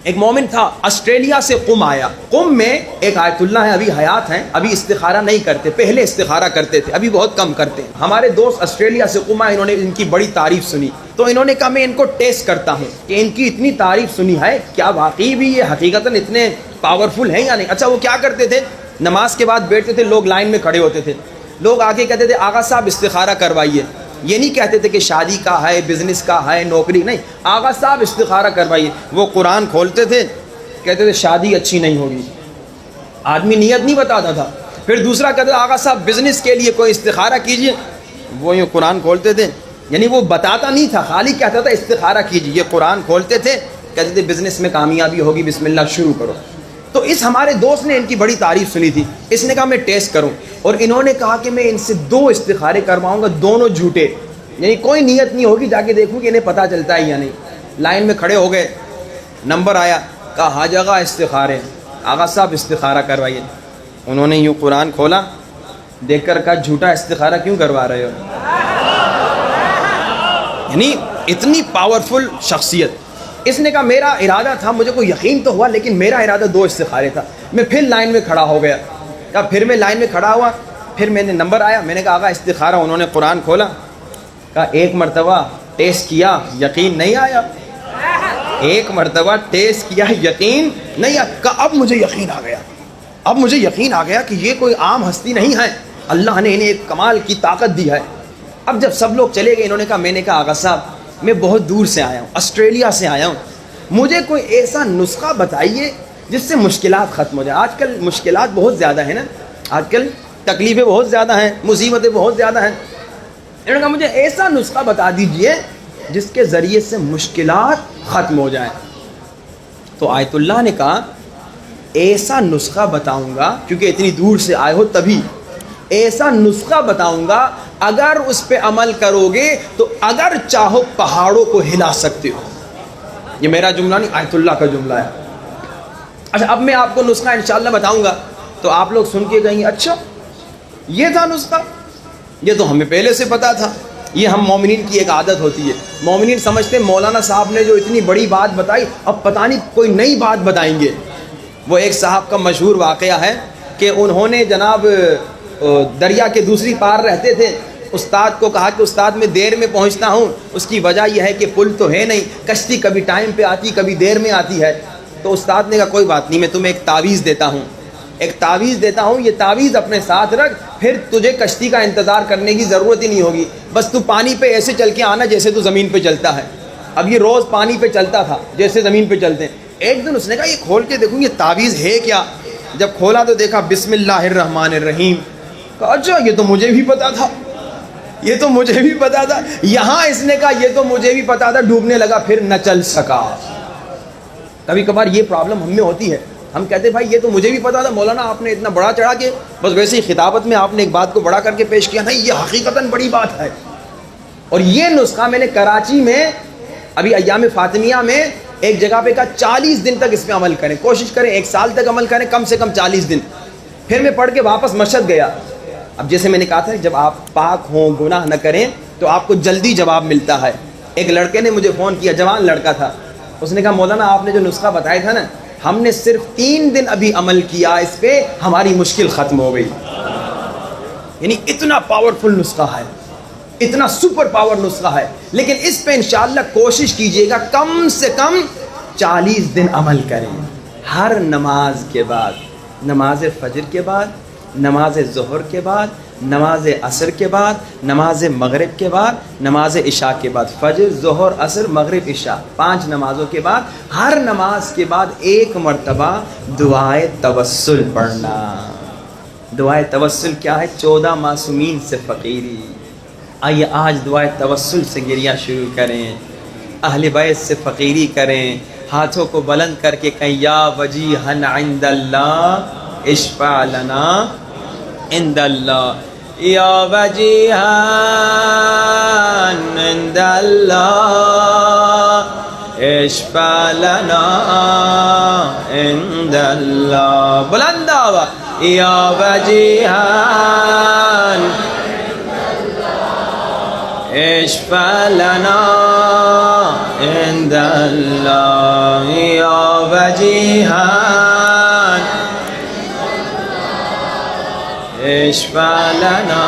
ایک مومن تھا آسٹریلیا سے قم آیا. قم میں ایک آیت اللہ ہے, ابھی حیات ہیں, ابھی استخارہ نہیں کرتے, پہلے استخارہ کرتے تھے, ابھی بہت کم کرتے ہیں. ہمارے دوست آسٹریلیا سے قم آئے, انہوں نے ان کی بڑی تعریف سنی, تو انہوں نے کہا میں ان کو ٹیسٹ کرتا ہوں کہ ان کی اتنی تعریف سنی ہے, کیا واقعی بھی یہ حقیقتاً اتنے پاورفل ہیں یا نہیں. اچھا وہ کیا کرتے تھے, نماز کے بعد بیٹھتے تھے, لوگ لائن میں کھڑے ہوتے تھے, لوگ آگے کہتے تھے آغا صاحب استخارہ کروائیے. یہ نہیں کہتے تھے کہ شادی کا ہے, بزنس کا ہے, نوکری, نہیں, آغا صاحب استخارہ کروائیے. وہ قرآن کھولتے تھے, کہتے تھے شادی اچھی نہیں ہوگی. آدمی نیت نہیں بتاتا تھا. پھر دوسرا کہتے تھے آغا صاحب بزنس کے لیے کوئی استخارہ کیجئے. وہ یوں قرآن کھولتے تھے, یعنی وہ بتاتا نہیں تھا, خالی کہتا تھا استخارہ کیجئے. یہ قرآن کھولتے تھے, کہتے تھے بزنس میں کامیابی ہوگی, بسم اللہ شروع کرو. تو اس ہمارے دوست نے ان کی بڑی تعریف سنی تھی, اس نے کہا میں ٹیسٹ کروں, اور انہوں نے کہا کہ میں ان سے 2 استخارے کرواؤں گا, دونوں جھوٹے, یعنی کوئی نیت نہیں ہوگی, جا کے دیکھوں کہ انہیں پتہ چلتا ہے یا نہیں. لائن میں کھڑے ہو گئے, نمبر آیا, کہا ہا جگہ استخارے, آغا صاحب استخارہ کروائیے. انہوں نے یوں قرآن کھولا, دیکھ کر کہا جھوٹا استخارہ کیوں کروا رہے ہو. یعنی اتنی پاورفل شخصیت. اس نے کہا میرا ارادہ تھا, مجھے کوئی یقین تو ہوا, لیکن میرا ارادہ 2 استخارے تھا. میں پھر لائن میں کھڑا ہو گیا. کہا پھر میں لائن میں کھڑا ہوا, پھر میں نے نمبر آیا, میں نے کہا آغا استخارہ. انہوں نے قرآن کھولا, کہا 1 مرتبہ ٹیسٹ کیا, یقین نہیں آیا. 1 مرتبہ ٹیسٹ کیا, یقین نہیں آیا. کہا اب مجھے یقین آ گیا, اب مجھے یقین آ گیا کہ یہ کوئی عام ہستی نہیں ہے, اللہ نے انہیں ایک کمال کی طاقت دی ہے. اب جب سب لوگ چلے گئے, انہوں نے کہا, میں نے کہا آغا صاحب میں بہت دور سے آیا ہوں, آسٹریلیا سے آیا ہوں, مجھے کوئی ایسا نسخہ بتائیے جس سے مشکلات ختم ہو جائیں. آج کل مشکلات بہت زیادہ ہیں نا, آج کل تکلیفیں بہت زیادہ ہیں, مصیبتیں بہت زیادہ ہیں. انہوں نے کہا مجھے ایسا نسخہ بتا دیجئے جس کے ذریعے سے مشکلات ختم ہو جائیں. تو آیت اللہ نے کہا ایسا نسخہ بتاؤں گا, کیونکہ اتنی دور سے آئے ہو تبھی, ایسا نسخہ بتاؤں گا اگر اس پہ عمل کرو گے تو اگر چاہو پہاڑوں کو ہلا سکتے ہو. یہ میرا جملہ نہیں, آیت اللہ کا جملہ ہے. اچھا اب میں آپ کو نسخہ انشاءاللہ بتاؤں گا, تو آپ لوگ سن کے کہیں گے اچھا یہ تھا نسخہ, یہ تو ہمیں پہلے سے پتا تھا. یہ ہم مومنین کی ایک عادت ہوتی ہے, مومنین سمجھتے ہیں مولانا صاحب نے جو اتنی بڑی بات بتائی, اب پتہ نہیں کوئی نئی بات بتائیں گے. وہ ایک صاحب کا مشہور واقعہ ہے کہ انہوں نے جناب دریا کے دوسری پار رہتے تھے, استاد کو کہا کہ استاد میں دیر میں پہنچتا ہوں, اس کی وجہ یہ ہے کہ پل تو ہے نہیں, کشتی کبھی ٹائم پہ آتی کبھی دیر میں آتی ہے. تو استاد نے کہا کوئی بات نہیں, میں تمہیں ایک تعویذ دیتا ہوں, یہ تعویذ اپنے ساتھ رکھ, پھر تجھے کشتی کا انتظار کرنے کی ضرورت ہی نہیں ہوگی, بس تو پانی پہ ایسے چل کے آنا جیسے تو زمین پہ چلتا ہے. اب یہ روز پانی پہ چلتا تھا جیسے زمین پہ چلتے ہیں. ایک دن اس نے کہا یہ کھول کے دیکھوں یہ تعویذ ہے کیا. جب کھولا تو دیکھا بسم اللہ الرحمن الرحیم. کہا اچھا یہ تو مجھے بھی پتا تھا, یہ تو مجھے بھی پتا تھا. یہاں اس نے کہا یہ تو مجھے بھی پتا تھا, ڈوبنے لگا پھر نہ چل سکا. کبھی کبھار یہ پرابلم ہم میں ہوتی ہے, ہم کہتے ہیں بھائی یہ تو مجھے بھی پتا تھا, مولانا آپ نے اتنا بڑا چڑھا کے بس ویسے ہی خطابت میں آپ نے ایک بات کو بڑا کر کے پیش کیا, نہیں یہ حقیقتاً بڑی بات ہے. اور یہ نسخہ میں نے کراچی میں ابھی ایام فاطمیہ میں ایک جگہ پہ کہا 40 دن تک اس پہ عمل کریں, کوشش کریں 1 سال تک عمل کریں, کم سے کم 40 دن. پھر میں پڑھ کے واپس مشہد گیا. اب جیسے میں نے کہا تھا جب آپ پاک ہوں, گناہ نہ کریں, تو آپ کو جلدی جواب ملتا ہے. ایک لڑکے نے مجھے فون کیا, جوان لڑکا تھا, اس نے کہا مولانا آپ نے جو نسخہ بتایا تھا نا, ہم نے صرف 3 دن ابھی عمل کیا اس پہ, ہماری مشکل ختم ہو گئی. یعنی اتنا پاورفل نسخہ ہے, اتنا سپر پاور نسخہ ہے. لیکن اس پہ انشاءاللہ کوشش کیجئے گا کم سے کم 40 دن عمل کریں. ہر نماز کے بعد, نماز فجر کے بعد, نماز ظہر کے بعد, نماز عصر کے بعد, نماز مغرب کے بعد, نماز عشاء کے بعد, فجر ظہر عصر مغرب عشاء 5 نمازوں کے بعد, ہر نماز کے بعد 1 مرتبہ دعائے توسل پڑھنا. دعائے توسل کیا ہے؟ 14 معصومین سے فقیری. آئیے آج دعائے توسل سے گریہ شروع کریں, اہل بیت سے فقیری کریں, ہاتھوں کو بلند کر کے کہیں یا وجیہن عند اللہ اشفع لنا عند اللہ, یا وجیہن عند اللہ اشفع لنا عند اللہ. بلند آواز, یا وجیہن اشفع لنا عند اللہ, یا وجیہان اشفع لنا